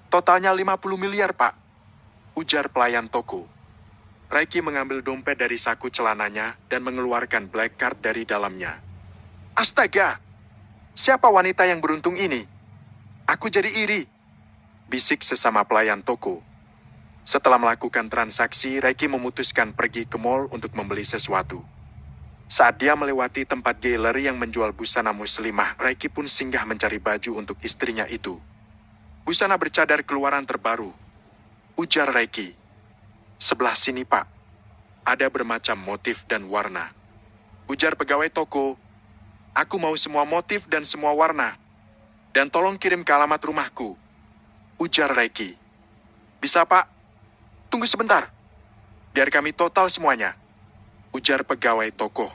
Totalnya 50 miliar, Pak, ujar pelayan toko. Reiki mengambil dompet dari saku celananya dan mengeluarkan black card dari dalamnya. Astaga, siapa wanita yang beruntung ini? Aku jadi iri, bisik sesama pelayan toko. Setelah melakukan transaksi, Reiki memutuskan pergi ke mall untuk membeli sesuatu. Saat dia melewati tempat galeri yang menjual busana muslimah, Reiki pun singgah mencari baju untuk istrinya itu. Busana bercadar keluaran terbaru, ujar Reiki. Sebelah sini, Pak. Ada bermacam motif dan warna. Ujar pegawai toko. Aku mau semua motif dan semua warna. Dan tolong kirim ke alamat rumahku. Ujar Reiki. Bisa, Pak? Tunggu sebentar. Biar kami total semuanya. Ujar pegawai toko.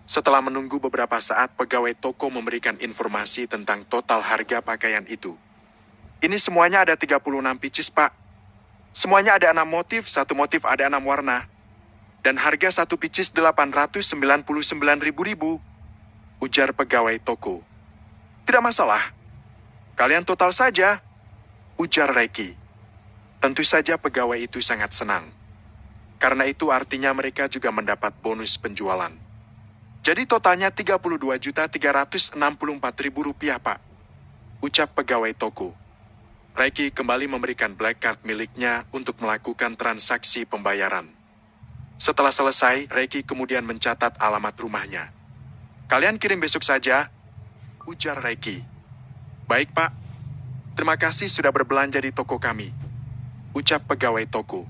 Setelah menunggu beberapa saat, pegawai toko memberikan informasi tentang total harga pakaian itu. Ini semuanya ada 36 pieces, Pak. Semuanya ada 6 motif, satu motif ada 6 warna. Dan harga satu pieces 899.000. Ujar pegawai toko. Tidak masalah. Kalian total saja. Ujar Reiki. Tentu saja pegawai itu sangat senang. Karena itu artinya mereka juga mendapat bonus penjualan. Jadi totalnya 32.364.000 rupiah, Pak. Ucap pegawai toko. Reiki kembali memberikan black card miliknya untuk melakukan transaksi pembayaran. Setelah selesai, Reiki kemudian mencatat alamat rumahnya. Kalian kirim besok saja, ujar Reiki. Baik, Pak. Terima kasih sudah berbelanja di toko kami, ucap pegawai toko.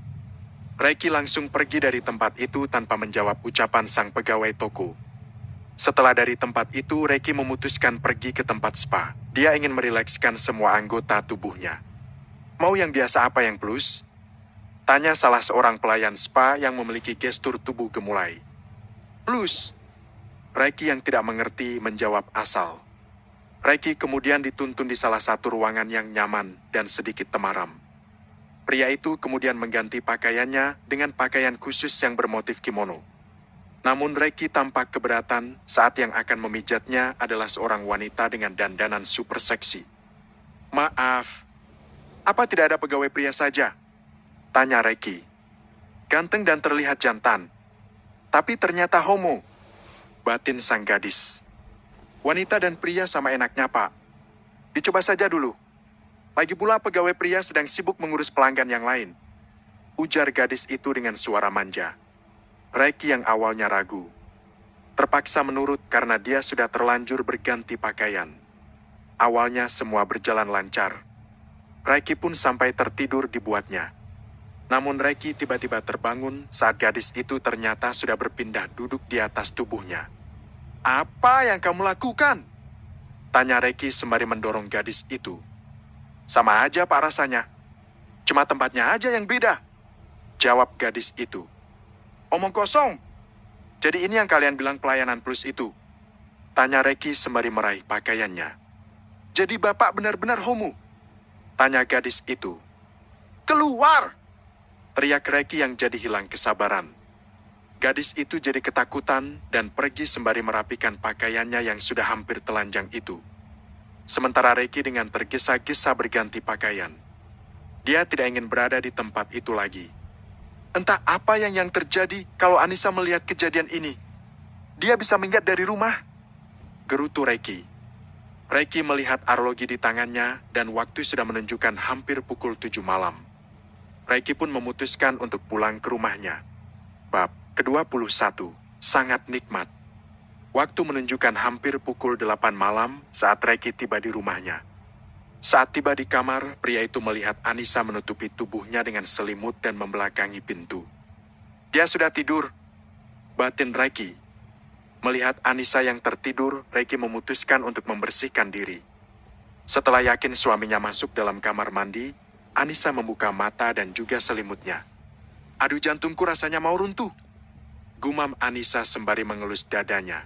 Reiki langsung pergi dari tempat itu tanpa menjawab ucapan sang pegawai toko. Setelah dari tempat itu, Reiki memutuskan pergi ke tempat spa. Dia ingin merilekskan semua anggota tubuhnya. Mau yang biasa apa yang plus? Tanya salah seorang pelayan spa yang memiliki gestur tubuh gemulai. Plus. Reiki yang tidak mengerti menjawab asal. Reiki kemudian dituntun di salah satu ruangan yang nyaman dan sedikit temaram. Pria itu kemudian mengganti pakaiannya dengan pakaian khusus yang bermotif kimono. Namun Reiki tampak keberatan saat yang akan memijatnya adalah seorang wanita dengan dandanan super seksi. Maaf, apa tidak ada pegawai pria saja? Tanya Reiki. Ganteng dan terlihat jantan. Tapi ternyata homo. Batin sang gadis. Wanita dan pria sama enaknya, Pak. Dicoba saja dulu. Lagi pula pegawai pria sedang sibuk mengurus pelanggan yang lain. Ujar gadis itu dengan suara manja. Reiki yang awalnya ragu, terpaksa menurut karena dia sudah terlanjur berganti pakaian. Awalnya semua berjalan lancar. Reiki pun sampai tertidur dibuatnya. Namun Reiki tiba-tiba terbangun saat gadis itu ternyata sudah berpindah duduk di atas tubuhnya. Apa yang kamu lakukan? Tanya Reiki sembari mendorong gadis itu. Sama aja, Pak, rasanya. Cuma tempatnya aja yang beda. Jawab gadis itu. Omong kosong. Jadi ini yang kalian bilang pelayanan plus itu? Tanya Reiki sembari meraih pakaiannya. Jadi bapak benar-benar homo? Tanya gadis itu. Keluar! Teriak Reiki yang jadi hilang kesabaran. Gadis itu jadi ketakutan dan pergi sembari merapikan pakaiannya yang sudah hampir telanjang itu. Sementara Reiki dengan tergesa-gesa berganti pakaian. Dia tidak ingin berada di tempat itu lagi. Entah apa yang terjadi kalau Anissa melihat kejadian ini. Dia bisa minggat dari rumah. Gerutu Reiki. Reiki melihat arloji di tangannya dan waktu sudah menunjukkan hampir pukul 7 malam. Reiki pun memutuskan untuk pulang ke rumahnya. Bab ke-21. Sangat nikmat. Waktu menunjukkan hampir pukul 8 malam saat Reiki tiba di rumahnya. Saat tiba di kamar, pria itu melihat Anissa menutupi tubuhnya dengan selimut dan membelakangi pintu. Dia sudah tidur. Batin Reiki. Melihat Anissa yang tertidur, Reiki memutuskan untuk membersihkan diri. Setelah yakin suaminya masuk dalam kamar mandi, Anissa membuka mata dan juga selimutnya. Aduh, jantungku rasanya mau runtuh. Gumam Anissa sembari mengelus dadanya.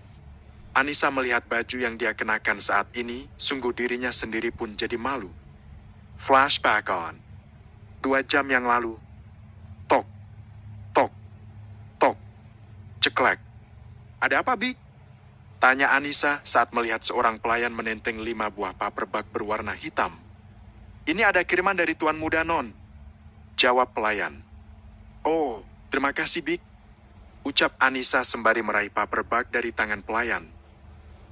Anissa melihat baju yang dia kenakan saat ini, sungguh dirinya sendiri pun jadi malu. Flashback on. 2 jam yang lalu. Tok, tok, tok. Ceklek. Ada apa, Bi? Tanya Anissa saat melihat seorang pelayan menenteng 5 buah paper bag berwarna hitam. Ini ada kiriman dari Tuan Muda, Non. Jawab pelayan. Oh, terima kasih, Bik. Ucap Anissa sembari meraih paper bag dari tangan pelayan.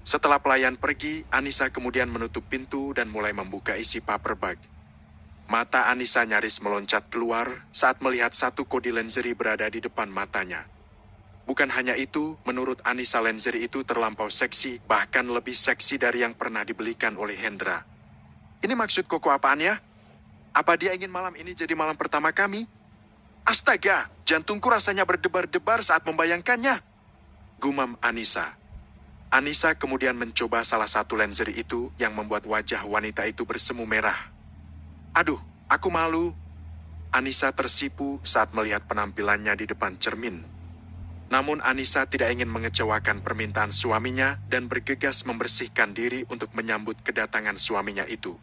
Setelah pelayan pergi, Anissa kemudian menutup pintu dan mulai membuka isi paper bag. Mata Anissa nyaris meloncat keluar saat melihat satu kodi lingerie berada di depan matanya. Bukan hanya itu, menurut Anissa lingerie itu terlampau seksi, bahkan lebih seksi dari yang pernah dibelikan oleh Hendra. Ini maksud Koko apaan ya? Apa dia ingin malam ini jadi malam pertama kami? Astaga, jantungku rasanya berdebar-debar saat membayangkannya. Gumam Anissa. Anissa kemudian mencoba salah satu lingerie itu yang membuat wajah wanita itu bersemu merah. Aduh, aku malu. Anissa tersipu saat melihat penampilannya di depan cermin. Namun Anissa tidak ingin mengecewakan permintaan suaminya dan bergegas membersihkan diri untuk menyambut kedatangan suaminya itu.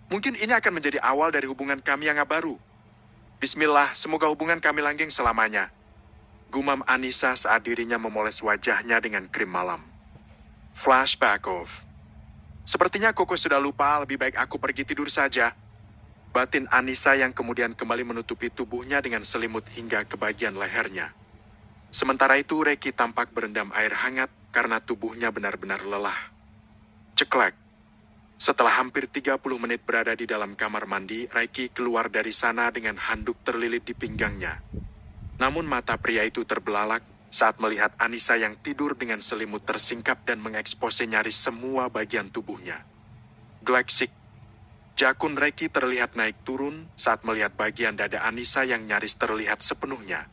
Mungkin ini akan menjadi awal dari hubungan kami yang baru. Bismillah, semoga hubungan kami langgeng selamanya. Gumam Anissa saat dirinya memoles wajahnya dengan krim malam. Flashback off. Sepertinya Koko sudah lupa, lebih baik aku pergi tidur saja. Batin Anissa yang kemudian kembali menutupi tubuhnya dengan selimut hingga ke bagian lehernya. Sementara itu Reki tampak berendam air hangat karena tubuhnya benar-benar lelah. Ceklek. Setelah hampir 30 menit berada di dalam kamar mandi, Reki keluar dari sana dengan handuk terlilit di pinggangnya. Namun mata pria itu terbelalak saat melihat Anissa yang tidur dengan selimut tersingkap dan mengekspose nyaris semua bagian tubuhnya. Gleksik. Jakun Reki terlihat naik turun saat melihat bagian dada Anissa yang nyaris terlihat sepenuhnya.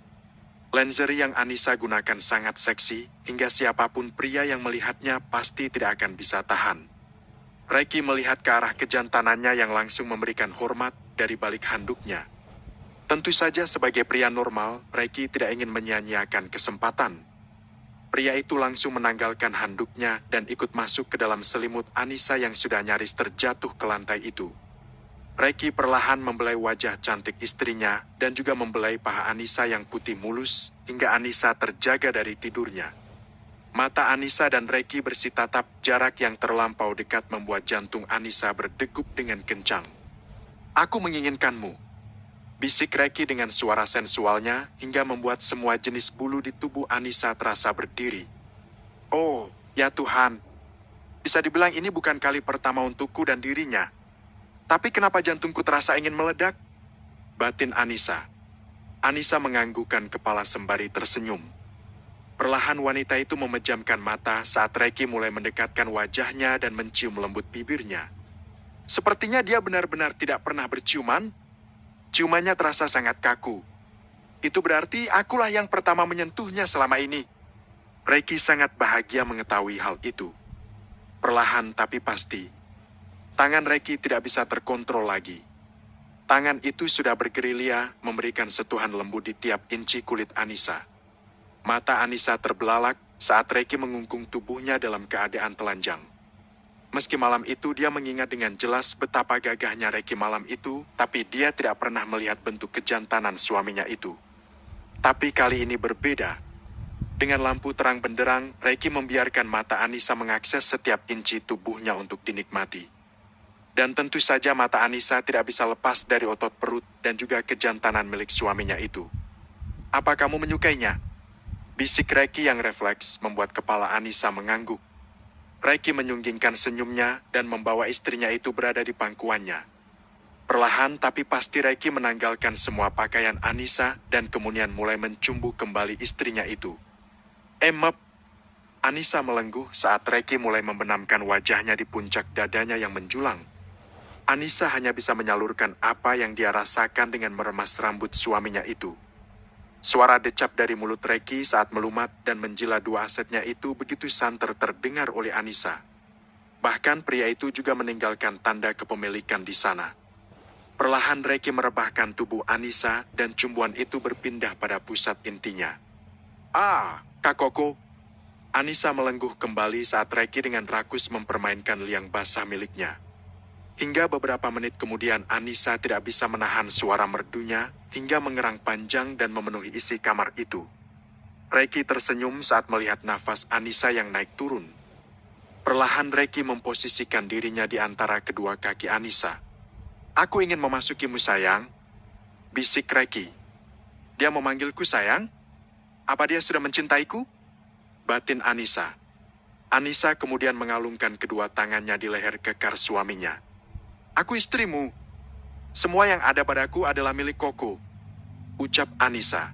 Lingerie yang Anissa gunakan sangat seksi, hingga siapapun pria yang melihatnya pasti tidak akan bisa tahan. Reki melihat ke arah kejantanannya yang langsung memberikan hormat dari balik handuknya. Tentu saja sebagai pria normal, Reki tidak ingin menyia-nyiakan kesempatan. Pria itu langsung menanggalkan handuknya dan ikut masuk ke dalam selimut Anissa yang sudah nyaris terjatuh ke lantai itu. Reki perlahan membelai wajah cantik istrinya dan juga membelai paha Anissa yang putih mulus hingga Anissa terjaga dari tidurnya. Mata Anissa dan Reki bersitatap, jarak yang terlampau dekat membuat jantung Anissa berdegup dengan kencang. Aku menginginkanmu. Bisik Reki dengan suara sensualnya hingga membuat semua jenis bulu di tubuh Anissa terasa berdiri. Oh, ya Tuhan. Bisa dibilang ini bukan kali pertama untukku dan dirinya. Tapi kenapa jantungku terasa ingin meledak? Batin Anissa. Anissa menganggukkan kepala sembari tersenyum. Perlahan wanita itu memejamkan mata saat Reki mulai mendekatkan wajahnya dan mencium lembut bibirnya. Sepertinya dia benar-benar tidak pernah berciuman. Ciumannya terasa sangat kaku. Itu berarti akulah yang pertama menyentuhnya selama ini. Reki sangat bahagia mengetahui hal itu. Perlahan tapi pasti. Tangan Reki tidak bisa terkontrol lagi. Tangan itu sudah bergerilya memberikan sentuhan lembut di tiap inci kulit Anissa. Mata Anissa terbelalak saat Reki mengungkung tubuhnya dalam keadaan telanjang. Meski malam itu dia mengingat dengan jelas betapa gagahnya Reki malam itu, tapi dia tidak pernah melihat bentuk kejantanan suaminya itu. Tapi kali ini berbeda. Dengan lampu terang benderang, Reki membiarkan mata Anissa mengakses setiap inci tubuhnya untuk dinikmati. Dan tentu saja mata Anissa tidak bisa lepas dari otot perut dan juga kejantanan milik suaminya itu. Apa kamu menyukainya? Bisik Reki yang refleks membuat kepala Anissa mengangguk. Reki menyunggingkan senyumnya dan membawa istrinya itu berada di pangkuannya. Perlahan tapi pasti Reki menanggalkan semua pakaian Anissa dan kemudian mulai mencumbu kembali istrinya itu. Emep. Anissa melengguh saat Reki mulai membenamkan wajahnya di puncak dadanya yang menjulang. Anissa hanya bisa menyalurkan apa yang dia rasakan dengan meremas rambut suaminya itu. Suara decap dari mulut Reki saat melumat dan menjila dua asetnya itu begitu santer terdengar oleh Anissa. Bahkan pria itu juga meninggalkan tanda kepemilikan di sana. Perlahan Reki merebahkan tubuh Anissa dan cumbuan itu berpindah pada pusat intinya. Ah, Kak Koko. Anissa melengguh kembali saat Reki dengan rakus mempermainkan liang basah miliknya. Hingga beberapa menit kemudian Anissa tidak bisa menahan suara merdunya hingga mengerang panjang dan memenuhi isi kamar itu. Reki tersenyum saat melihat nafas Anissa yang naik turun. Perlahan Reki memposisikan dirinya di antara kedua kaki Anissa. Aku ingin memasukimu sayang, bisik Reiki. Dia memanggilku sayang? Apa dia sudah mencintaiku? Batin Anissa. Anissa kemudian mengalungkan kedua tangannya di leher kekar suaminya. Aku istrimu. Semua yang ada padaku adalah milik Koko, ucap Anissa.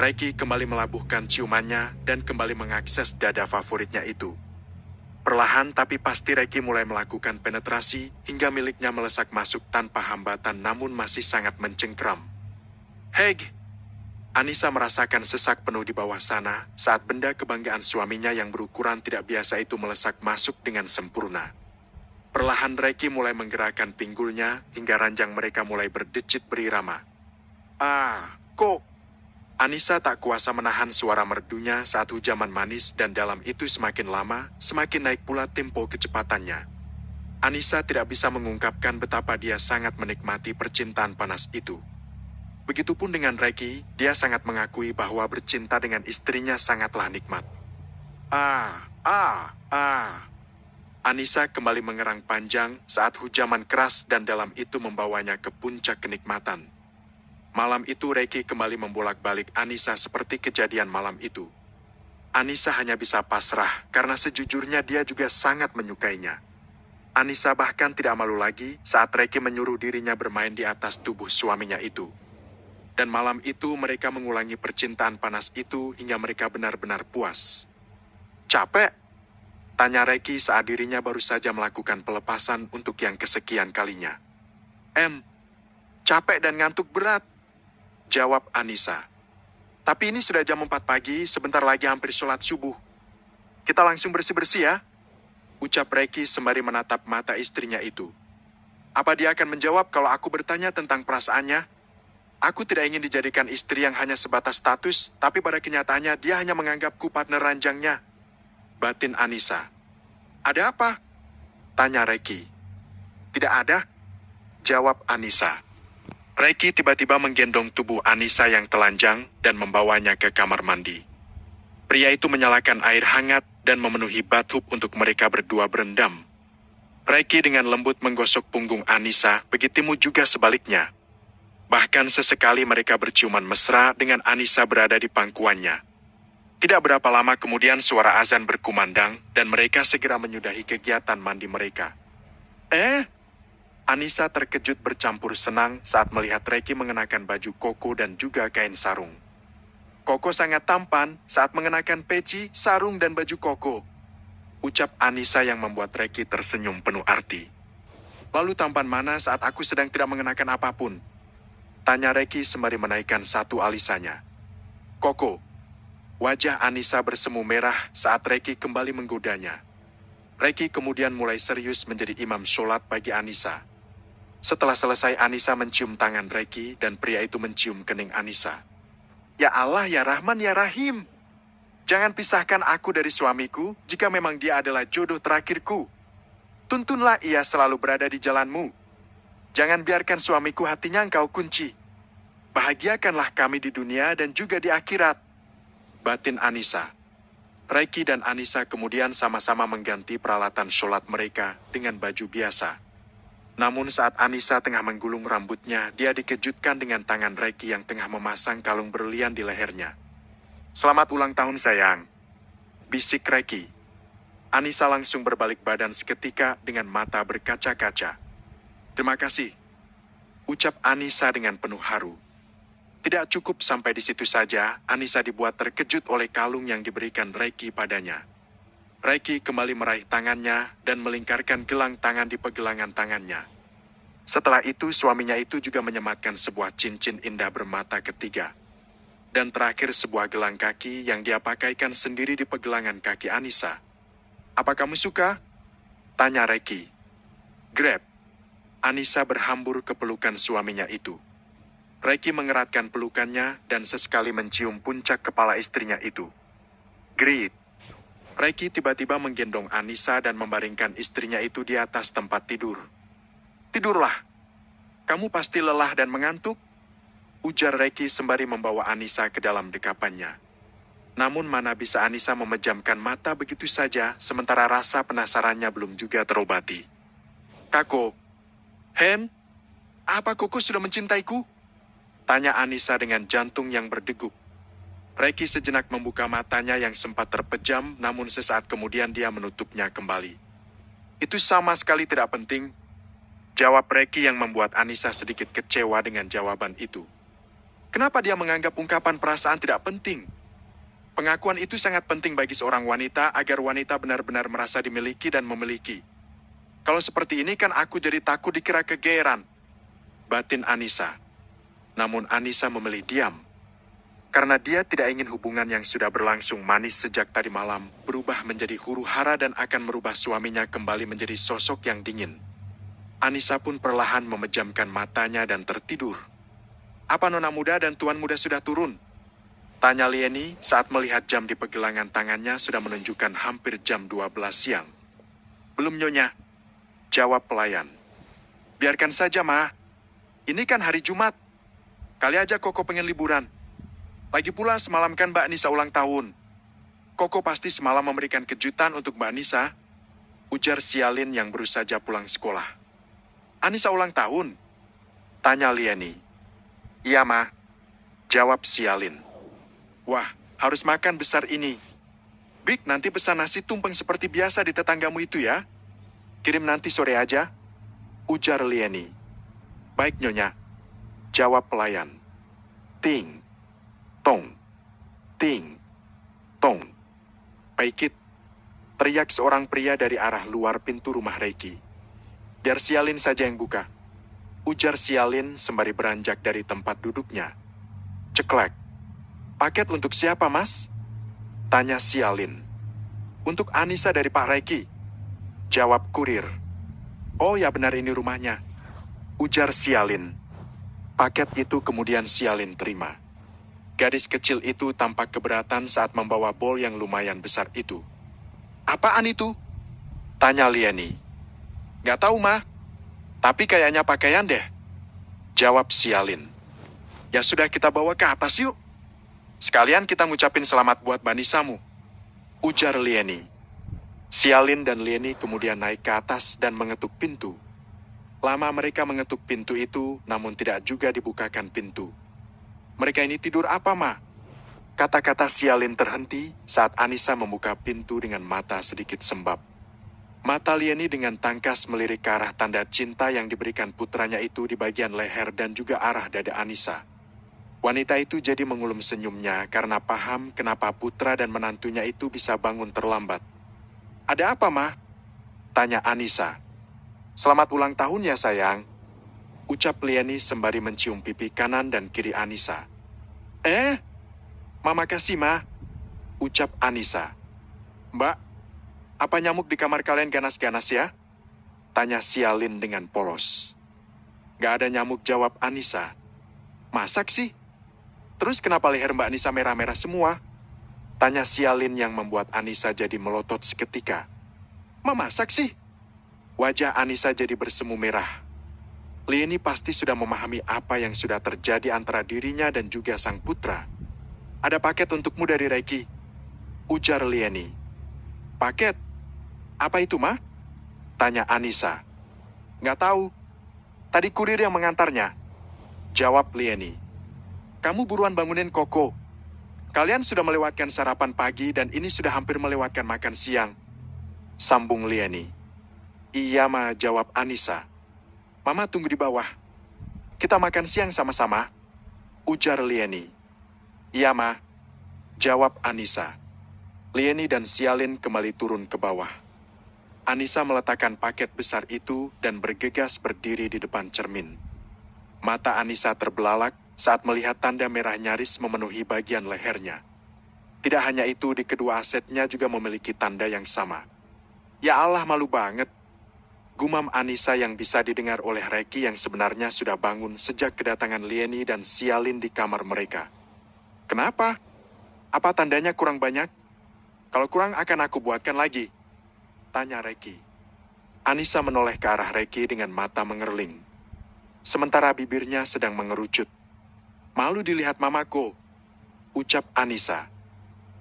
Reiki kembali melabuhkan ciumannya dan kembali mengakses dada favoritnya itu. Perlahan tapi pasti Reiki mulai melakukan penetrasi hingga miliknya melesak masuk tanpa hambatan namun masih sangat mencengkram. Heg! Anissa merasakan sesak penuh di bawah sana saat benda kebanggaan suaminya yang berukuran tidak biasa itu melesak masuk dengan sempurna. Perlahan Reiki mulai menggerakkan pinggulnya hingga ranjang mereka mulai berdecit berirama. Kok? Anissa tak kuasa menahan suara merdunya saat hujaman manis dan dalam itu semakin lama, semakin naik pula tempo kecepatannya. Anissa tidak bisa mengungkapkan betapa dia sangat menikmati percintaan panas itu. Begitupun dengan Reiki, dia sangat mengakui bahwa bercinta dengan istrinya sangatlah nikmat. Anissa kembali mengerang panjang saat hujaman keras dan dalam itu membawanya ke puncak kenikmatan. Malam itu Reiki kembali membolak-balik Anissa seperti kejadian malam itu. Anissa hanya bisa pasrah karena sejujurnya dia juga sangat menyukainya. Anissa bahkan tidak malu lagi saat Reiki menyuruh dirinya bermain di atas tubuh suaminya itu. Dan malam itu mereka mengulangi percintaan panas itu hingga mereka benar-benar puas. Capek? Tanya Reiki saat dirinya baru saja melakukan pelepasan untuk yang kesekian kalinya. Capek dan ngantuk berat, jawab Anissa. Tapi ini sudah jam 4 pagi, sebentar lagi hampir sholat subuh. Kita langsung bersih-bersih ya, ucap Reiki sembari menatap mata istrinya itu. Apa dia akan menjawab kalau aku bertanya tentang perasaannya? Aku tidak ingin dijadikan istri yang hanya sebatas status, tapi pada kenyataannya dia hanya menganggapku partner ranjangnya. Batin Anissa. Ada apa? Tanya Reiki. Tidak ada, jawab Anissa. Reiki tiba-tiba menggendong tubuh Anissa yang telanjang dan membawanya ke kamar mandi. Pria itu menyalakan air hangat dan memenuhi bathtub untuk mereka berdua berendam. Reiki dengan lembut menggosok punggung Anissa, begitu juga sebaliknya. Bahkan sesekali mereka berciuman mesra dengan Anissa berada di pangkuannya. Tidak berapa lama kemudian suara azan berkumandang dan mereka segera menyudahi kegiatan mandi mereka. Anissa terkejut bercampur senang saat melihat Reiki mengenakan baju koko dan juga kain sarung. Koko sangat tampan saat mengenakan peci, sarung dan baju koko, ucap Anissa yang membuat Reiki tersenyum penuh arti. Lalu tampan mana saat aku sedang tidak mengenakan apapun? Tanya Reiki sembari menaikkan satu alisanya. Koko. Wajah Anissa bersemu merah saat Reiki kembali menggodanya. Reiki kemudian mulai serius menjadi imam sholat bagi Anissa. Setelah selesai Anissa mencium tangan Reiki dan pria itu mencium kening Anissa. Ya Allah, ya Rahman, ya Rahim. Jangan pisahkan aku dari suamiku jika memang dia adalah jodoh terakhirku. Tuntunlah ia selalu berada di jalanmu. Jangan biarkan suamiku hatinya engkau kunci. Bahagiakanlah kami di dunia dan juga di akhirat. Batin Anissa. Reiki dan Anissa kemudian sama-sama mengganti peralatan sholat mereka dengan baju biasa. Namun saat Anissa tengah menggulung rambutnya, dia dikejutkan dengan tangan Reiki yang tengah memasang kalung berlian di lehernya. Selamat ulang tahun sayang, bisik Reiki. Anissa langsung berbalik badan seketika dengan mata berkaca-kaca. Terima kasih, ucap Anissa dengan penuh haru. Tidak cukup sampai di situ saja, Anissa dibuat terkejut oleh kalung yang diberikan Reiki padanya. Reiki kembali meraih tangannya dan melingkarkan gelang tangan di pergelangan tangannya. Setelah itu suaminya itu juga menyematkan sebuah cincin indah bermata ketiga. Dan terakhir sebuah gelang kaki yang dia pakaikan sendiri di pergelangan kaki Anissa. Apa kamu suka? Tanya Reiki. Grab. Anissa berhambur ke pelukan suaminya itu. Reiki mengeratkan pelukannya dan sesekali mencium puncak kepala istrinya itu. Grit. Reiki tiba-tiba menggendong Anissa dan membaringkan istrinya itu di atas tempat tidur. Tidurlah. Kamu pasti lelah dan mengantuk, ujar Reiki sembari membawa Anissa ke dalam dekapannya. Namun mana bisa Anissa memejamkan mata begitu saja, sementara rasa penasarannya belum juga terobati. Kako. Hen? Apa Koko sudah mencintaiku? Tanya Anissa dengan jantung yang berdegup. Reiki sejenak membuka matanya yang sempat terpejam, namun sesaat kemudian dia menutupnya kembali. Itu sama sekali tidak penting, jawab Reiki yang membuat Anissa sedikit kecewa dengan jawaban itu. Kenapa dia menganggap ungkapan perasaan tidak penting? Pengakuan itu sangat penting bagi seorang wanita agar wanita benar-benar merasa dimiliki dan memiliki. Kalau seperti ini kan aku jadi takut dikira kegeeran, batin Anissa. Namun Anissa memilih diam. Karena dia tidak ingin hubungan yang sudah berlangsung manis sejak tadi malam berubah menjadi huru-hara dan akan merubah suaminya kembali menjadi sosok yang dingin. Anissa pun perlahan memejamkan matanya dan tertidur. Apa nona muda dan tuan muda sudah turun? Tanya Lieni saat melihat jam di pergelangan tangannya sudah menunjukkan hampir jam 12 siang. Belum nyonya, jawab pelayan. Biarkan saja, Ma. Ini kan hari Jumat. Kali aja Koko pengen liburan. Lagi pula semalam kan Mbak Nisa ulang tahun. Koko pasti semalam memberikan kejutan untuk Mbak Nisa, ujar Sialin yang baru saja pulang sekolah. Anissa ulang tahun? Tanya Lieni. Iya, Ma. Jawab Sialin. Wah, harus makan besar ini. Bik, nanti pesan nasi tumpeng seperti biasa di tetanggamu itu ya. Kirim nanti sore aja, ujar Lieni. Baik, Nyonya. Jawab pelayan. Ting, tong, ting, tong. Paikit, teriak seorang pria dari arah luar pintu rumah Reiki. Biar Sialin saja yang buka, ujar Sialin sembari beranjak dari tempat duduknya. Ceklek. Paket untuk siapa, Mas? Tanya Sialin. Untuk Anissa dari Pak Reiki, jawab kurir. Oh ya benar ini rumahnya, ujar Sialin. Paket itu kemudian Sialin terima. Gadis kecil itu tampak keberatan saat membawa bol yang lumayan besar itu. Apaan itu? Tanya Lieni. Gak tahu, Ma. Tapi kayaknya pakaian deh, jawab Sialin. Ya sudah kita bawa ke atas yuk. Sekalian kita ngucapin selamat buat Banisamu, ujar Lieni. Sialin dan Lieni kemudian naik ke atas dan mengetuk pintu. Lama mereka mengetuk pintu itu, namun tidak juga dibukakan pintu. Mereka ini tidur apa, Ma? Kata-kata Sialin terhenti saat Anissa membuka pintu dengan mata sedikit sembab. Mata Lieni dengan tangkas melirik ke arah tanda cinta yang diberikan putranya itu di bagian leher dan juga arah dada Anissa. Wanita itu jadi mengulum senyumnya karena paham kenapa putra dan menantunya itu bisa bangun terlambat. Ada apa, Ma? Tanya Anissa. Selamat ulang tahun ya, sayang, ucap Lieni sembari mencium pipi kanan dan kiri Anissa. Mama kasih, Ma, ucap Anissa. Mbak, apa nyamuk di kamar kalian ganas-ganas ya? Tanya Sialin dengan polos. Gak ada nyamuk, jawab Anissa. Masak sih? Terus kenapa leher Mbak Anissa merah-merah semua? Tanya Sialin yang membuat Anissa jadi melotot seketika. Memasak sih? Wajah Anissa jadi bersemu merah. Lieni pasti sudah memahami apa yang sudah terjadi antara dirinya dan juga sang putra. Ada paket untukmu dari Reiki, ujar Lieni. Paket? Apa itu, Ma? Tanya Anissa. Nggak tahu. Tadi kurir yang mengantarnya, jawab Lieni. Kamu buruan bangunin Koko. Kalian sudah melewatkan sarapan pagi dan ini sudah hampir melewatkan makan siang, sambung Lieni. Iya, Ma, jawab Anissa. Mama tunggu di bawah. Kita makan siang sama-sama, ujar Lieni. Iya, Ma, jawab Anissa. Lieni dan Sialin kembali turun ke bawah. Anissa meletakkan paket besar itu dan bergegas berdiri di depan cermin. Mata Anissa terbelalak saat melihat tanda merah nyaris memenuhi bagian lehernya. Tidak hanya itu, di kedua asetnya juga memiliki tanda yang sama. Ya Allah, malu banget, gumam Anissa yang bisa didengar oleh Reiki yang sebenarnya sudah bangun sejak kedatangan Lieni dan Sialin di kamar mereka. Kenapa? Apa tandanya kurang banyak? Kalau kurang akan aku buatkan lagi, tanya Reiki. Anissa menoleh ke arah Reiki dengan mata mengerling. Sementara bibirnya sedang mengerucut. Malu dilihat mamaku, ucap Anissa.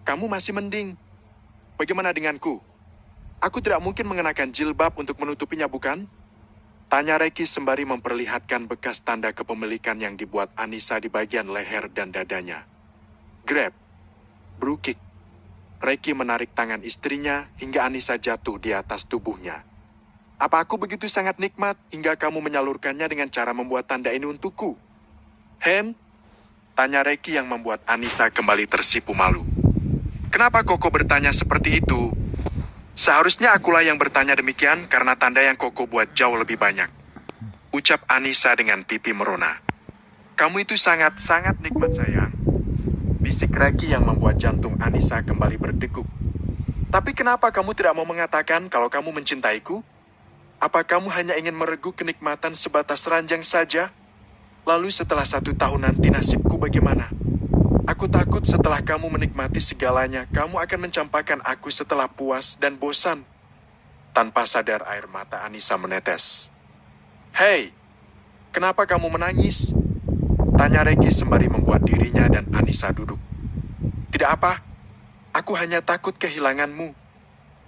Kamu masih mending. Bagaimana denganku? Aku tidak mungkin mengenakan jilbab untuk menutupinya, bukan? Tanya Reki sembari memperlihatkan bekas tanda kepemilikan yang dibuat Anissa di bagian leher dan dadanya. Grab. Brukik. Reki menarik tangan istrinya hingga Anissa jatuh di atas tubuhnya. Apa aku begitu sangat nikmat hingga kamu menyalurkannya dengan cara membuat tanda ini untukku? Hen? Tanya Reki yang membuat Anissa kembali tersipu malu. Kenapa Koko bertanya seperti itu? Seharusnya akulah yang bertanya demikian karena tanda yang Koko buat jauh lebih banyak. Ucap Anissa dengan pipi merona. Kamu itu sangat-sangat nikmat sayang. Bisik Reki yang membuat jantung Anissa kembali berdegup. Tapi kenapa kamu tidak mau mengatakan kalau kamu mencintaiku? Apa kamu hanya ingin meregu kenikmatan sebatas ranjang saja? Lalu setelah 1 tahun nanti nasibku bagaimana? Aku takut setelah kamu menikmati segalanya, kamu akan mencampakkan aku setelah puas dan bosan. Tanpa sadar air mata Anissa menetes. Hei, kenapa kamu menangis? Tanya Reki sembari membuat dirinya dan Anissa duduk. Tidak apa, aku hanya takut kehilanganmu.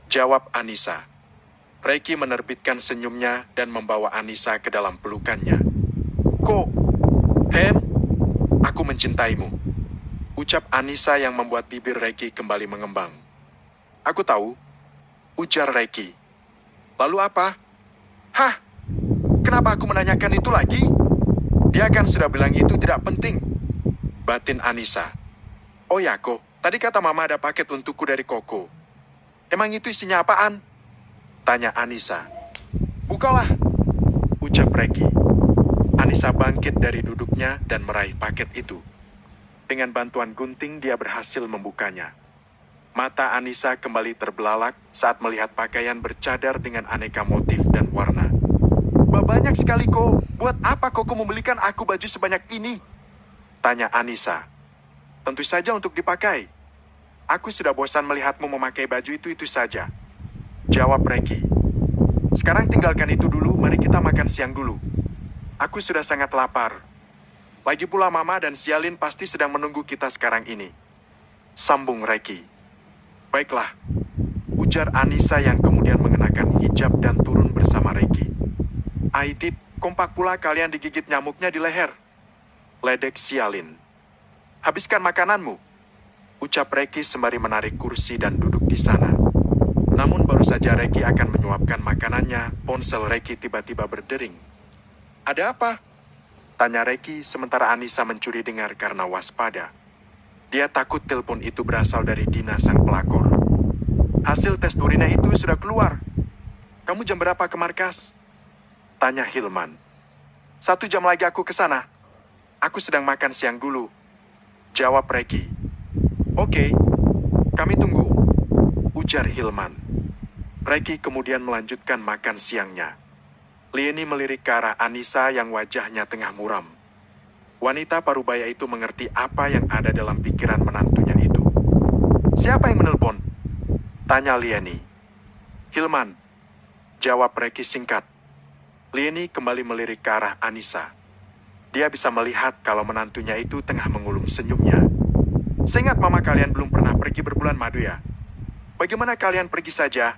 Jawab Anissa. Reki menerbitkan senyumnya dan membawa Anissa ke dalam pelukannya. Kok, Hen, aku mencintaimu. Ucap Anissa yang membuat bibir Reki kembali mengembang. Aku tahu, ujar Reki. Lalu apa? Hah? Kenapa aku menanyakan itu lagi? Dia kan sudah bilang itu tidak penting. Batin Anissa. Oh ya, Ko, tadi kata Mama ada paket untukku dari Koko. Emang itu isinya apaan? Tanya Anissa. Bukalah, ucap Reki. Anissa bangkit dari duduknya dan meraih paket itu. Dengan bantuan gunting dia berhasil membukanya. Mata Anissa kembali terbelalak saat melihat pakaian bercadar dengan aneka motif dan warna. Banyak sekali Ko, buat apa Koko membelikan aku baju sebanyak ini? Tanya Anissa. Tentu saja untuk dipakai. Aku sudah bosan melihatmu memakai baju itu saja. Jawab Reki. Sekarang tinggalkan itu dulu, mari kita makan siang dulu. Aku sudah sangat lapar. Lagi pula Mama dan Sialin pasti sedang menunggu kita sekarang ini. Sambung Reki. Baiklah, ujar Anissa yang kemudian mengenakan hijab dan turun bersama Reki. Aidit, kompak pula kalian digigit nyamuknya di leher. Ledek Sialin. Habiskan makananmu. Ucap Reki sembari menarik kursi dan duduk di sana. Namun baru saja Reki akan menyuapkan makanannya, ponsel Reki tiba-tiba berdering. Ada apa? Tanya Reki sementara Anissa mencuri dengar karena waspada. Dia takut telepon itu berasal dari Dina sang pelakor. Hasil tes urinnya itu sudah keluar. Kamu jam berapa ke markas? Tanya Hilman. 1 jam lagi aku ke sana. Aku sedang makan siang dulu. Jawab Reki. Oke, kami tunggu. Ujar Hilman. Reki kemudian melanjutkan makan siangnya. Lieni melirik ke arah Anissa yang wajahnya tengah muram. Wanita parubaya itu mengerti apa yang ada dalam pikiran menantunya itu. Siapa yang menelpon? Tanya Lieni. Hilman. Jawab Reki singkat. Lieni kembali melirik ke arah Anissa. Dia bisa melihat kalau menantunya itu tengah mengulung senyumnya. Seingat Mama kalian belum pernah pergi berbulan madu ya? Bagaimana kalian pergi saja?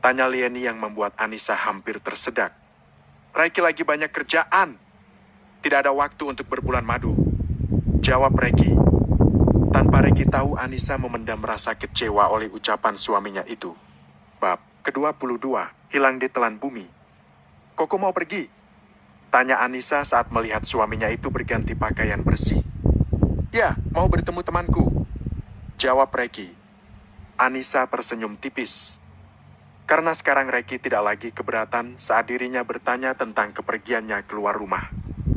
Tanya Lieni yang membuat Anissa hampir tersedak. Reki lagi banyak kerjaan. Tidak ada waktu untuk berbulan madu. Jawab Reki. Tanpa Reki tahu, Anissa memendam rasa kecewa oleh ucapan suaminya itu. Bab ke-22, hilang di telan bumi. Koko mau pergi? Tanya Anissa saat melihat suaminya itu berganti pakaian bersih. Ya, mau bertemu temanku. Jawab Reki. Anissa tersenyum tipis. Karena sekarang Reki tidak lagi keberatan saat dirinya bertanya tentang kepergiannya keluar rumah.